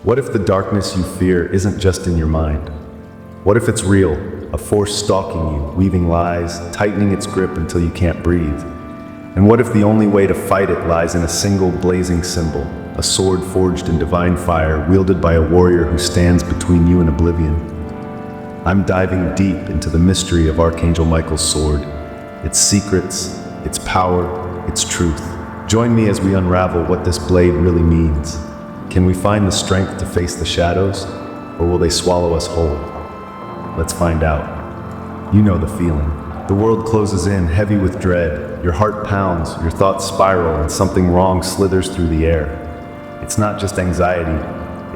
What if the darkness you fear isn't just in your mind? What if it's real, a force stalking you, weaving lies, tightening its grip until you can't breathe? And what if the only way to fight it lies in a single blazing symbol, a sword forged in divine fire, wielded by a warrior who stands between you and oblivion? I'm diving deep into the mystery of Archangel Michael's sword, its secrets, its power, its truth. Join me as we unravel what this blade really means. Can we find the strength to face the shadows, or will they swallow us whole? Let's find out. You know the feeling. The world closes in, heavy with dread. Your heart pounds, your thoughts spiral, and something wrong slithers through the air. It's not just anxiety.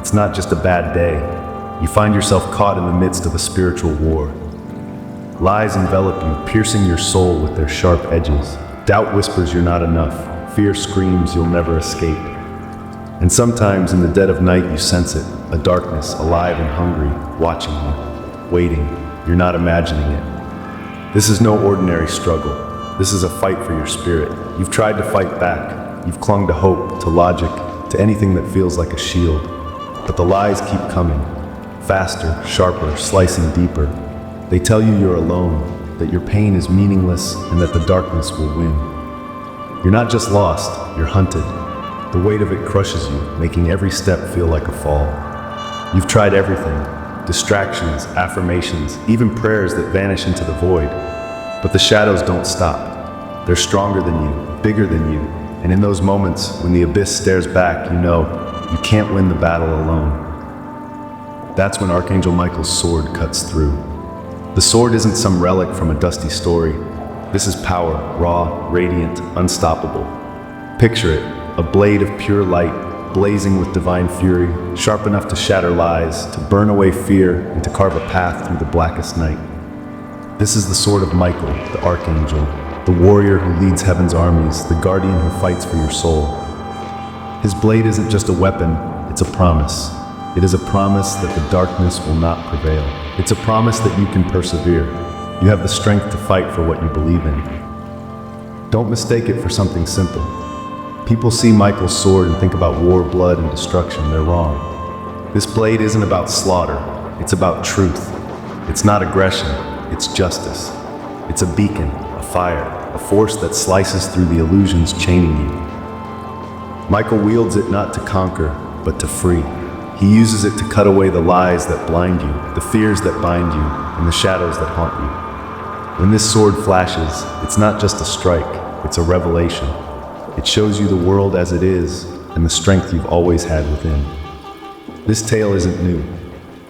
It's not just a bad day. You find yourself caught in the midst of a spiritual war. Lies envelop you, piercing your soul with their sharp edges. Doubt whispers you're not enough. Fear screams you'll never escape. And sometimes in the dead of night you sense it, a darkness, alive and hungry, watching you, waiting. You're not imagining it. This is no ordinary struggle. This is a fight for your spirit. You've tried to fight back. You've clung to hope, to logic, to anything that feels like a shield. But the lies keep coming, faster, sharper, slicing deeper. They tell you you're alone, that your pain is meaningless, and that the darkness will win. You're not just lost, you're hunted. The weight of it crushes you, making every step feel like a fall. You've tried everything, distractions, affirmations, even prayers that vanish into the void. But the shadows don't stop. They're stronger than you, bigger than you, and in those moments when the abyss stares back, you know you can't win the battle alone. That's when Archangel Michael's sword cuts through. The sword isn't some relic from a dusty story. This is power, raw, radiant, unstoppable. Picture it. A blade of pure light, blazing with divine fury, sharp enough to shatter lies, to burn away fear, and to carve a path through the blackest night. This is the sword of Michael, the Archangel, the warrior who leads heaven's armies, the guardian who fights for your soul. His blade isn't just a weapon, it's a promise. It is a promise that the darkness will not prevail. It's a promise that you can persevere. You have the strength to fight for what you believe in. Don't mistake it for something simple. People see Michael's sword and think about war, blood, and destruction. They're wrong. This blade isn't about slaughter. It's about truth. It's not aggression. It's justice. It's a beacon, a fire, a force that slices through the illusions chaining you. Michael wields it not to conquer, but to free. He uses it to cut away the lies that blind you, the fears that bind you, and the shadows that haunt you. When this sword flashes, it's not just a strike, it's a revelation. It shows you the world as it is, and the strength you've always had within. This tale isn't new.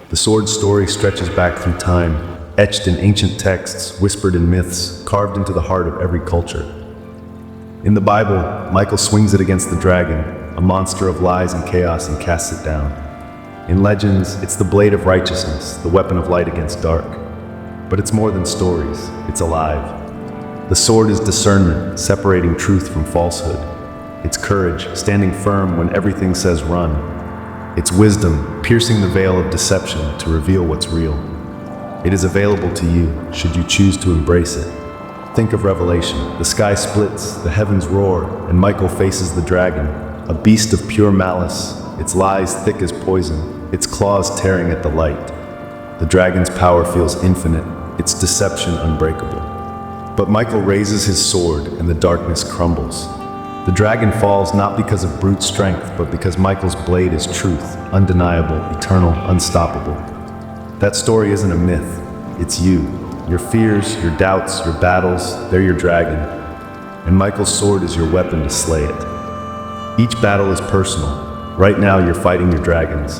The sword's story stretches back through time, etched in ancient texts, whispered in myths, carved into the heart of every culture. In the Bible, Michael swings it against the dragon, a monster of lies and chaos, and casts it down. In legends, it's the blade of righteousness, the weapon of light against dark. But it's more than stories, it's alive. The sword is discernment, separating truth from falsehood. It's courage, standing firm when everything says run. It's wisdom, piercing the veil of deception to reveal what's real. It is available to you, should you choose to embrace it. Think of Revelation. The sky splits, the heavens roar, and Michael faces the dragon, a beast of pure malice, its lies thick as poison, its claws tearing at the light. The dragon's power feels infinite, its deception unbreakable. But Michael raises his sword and the darkness crumbles. The dragon falls not because of brute strength, but because Michael's blade is truth, undeniable, eternal, unstoppable. That story isn't a myth, it's you. Your fears, your doubts, your battles, they're your dragon. And Michael's sword is your weapon to slay it. Each battle is personal. Right now you're fighting your dragons.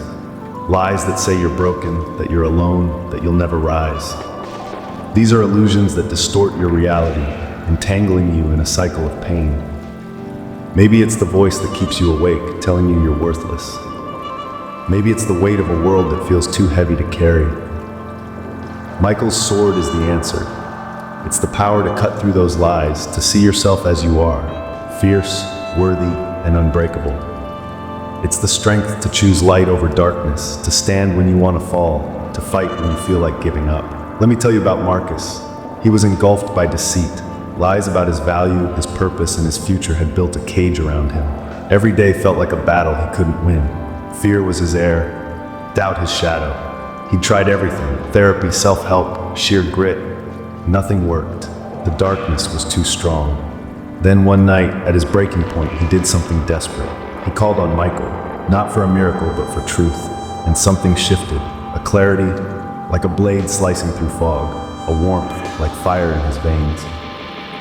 Lies that say you're broken, that you're alone, that you'll never rise. These are illusions that distort your reality, entangling you in a cycle of pain. Maybe it's the voice that keeps you awake, telling you you're worthless. Maybe it's the weight of a world that feels too heavy to carry. Michael's sword is the answer. It's the power to cut through those lies, to see yourself as you are, fierce, worthy, and unbreakable. It's the strength to choose light over darkness, to stand when you want to fall, to fight when you feel like giving up. Let me tell you about Marcus. He was engulfed by deceit. Lies about his value, his purpose, and his future had built a cage around him. Every day felt like a battle he couldn't win. Fear was his air, doubt his shadow. He'd tried everything, therapy, self-help, sheer grit. Nothing worked. The darkness was too strong. Then one night, at his breaking point, he did something desperate. He called on Michael, not for a miracle, but for truth. And something shifted, a clarity like a blade slicing through fog, a warmth like fire in his veins.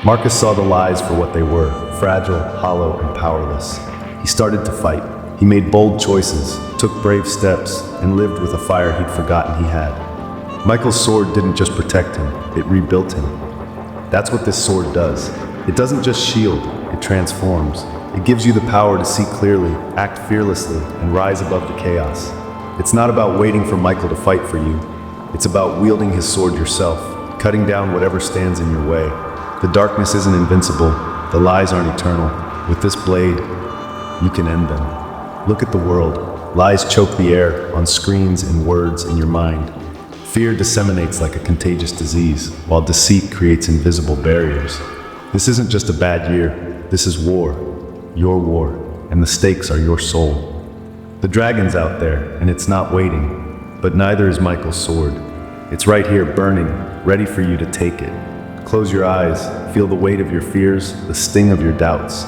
Marcus saw the lies for what they were, fragile, hollow, and powerless. He started to fight. He made bold choices, took brave steps, and lived with a fire he'd forgotten he had. Michael's sword didn't just protect him, it rebuilt him. That's what this sword does. It doesn't just shield, it transforms. It gives you the power to see clearly, act fearlessly, and rise above the chaos. It's not about waiting for Michael to fight for you. It's about wielding his sword yourself, cutting down whatever stands in your way. The darkness isn't invincible, the lies aren't eternal. With this blade, you can end them. Look at the world. Lies choke the air, on screens, in words, in your mind. Fear disseminates like a contagious disease, while deceit creates invisible barriers. This isn't just a bad year, this is war. Your war, and the stakes are your soul. The dragon's out there, and it's not waiting, but neither is Michael's sword. It's right here, burning, ready for you to take it. Close your eyes, feel the weight of your fears, the sting of your doubts.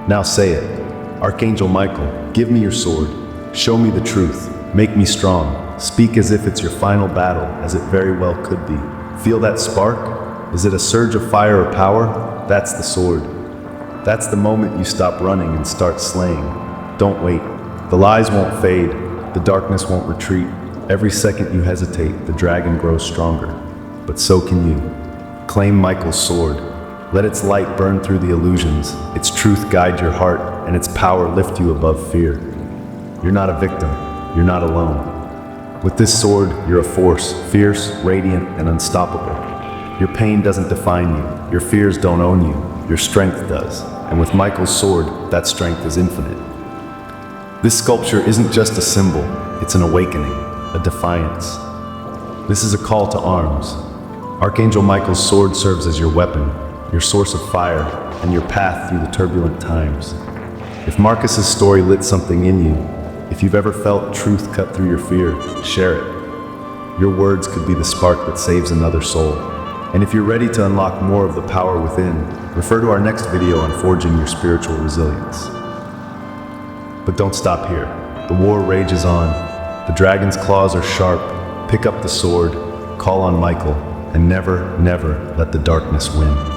Now say it. Archangel Michael, give me your sword. Show me the truth. Make me strong. Speak as if it's your final battle, as it very well could be. Feel that spark? Is it a surge of fire or power? That's the sword. That's the moment you stop running and start slaying. Don't wait. The lies won't fade. The darkness won't retreat. Every second you hesitate, the dragon grows stronger. But so can you. Claim Michael's sword. Let its light burn through the illusions, its truth guide your heart, and its power lift you above fear. You're not a victim. You're not alone. With this sword, you're a force, fierce, radiant, and unstoppable. Your pain doesn't define you. Your fears don't own you. Your strength does. And with Michael's sword, that strength is infinite. This sculpture isn't just a symbol. It's an awakening, a defiance. This is a call to arms. Archangel Michael's sword serves as your weapon, your source of fire, and your path through the turbulent times. If Marcus's story lit something in you, if you've ever felt truth cut through your fear, share it. Your words could be the spark that saves another soul. And if you're ready to unlock more of the power within, refer to our next video on forging your spiritual resilience. But don't stop here. The war rages on. The dragon's claws are sharp. Pick up the sword, call on Michael, and never, never let the darkness win.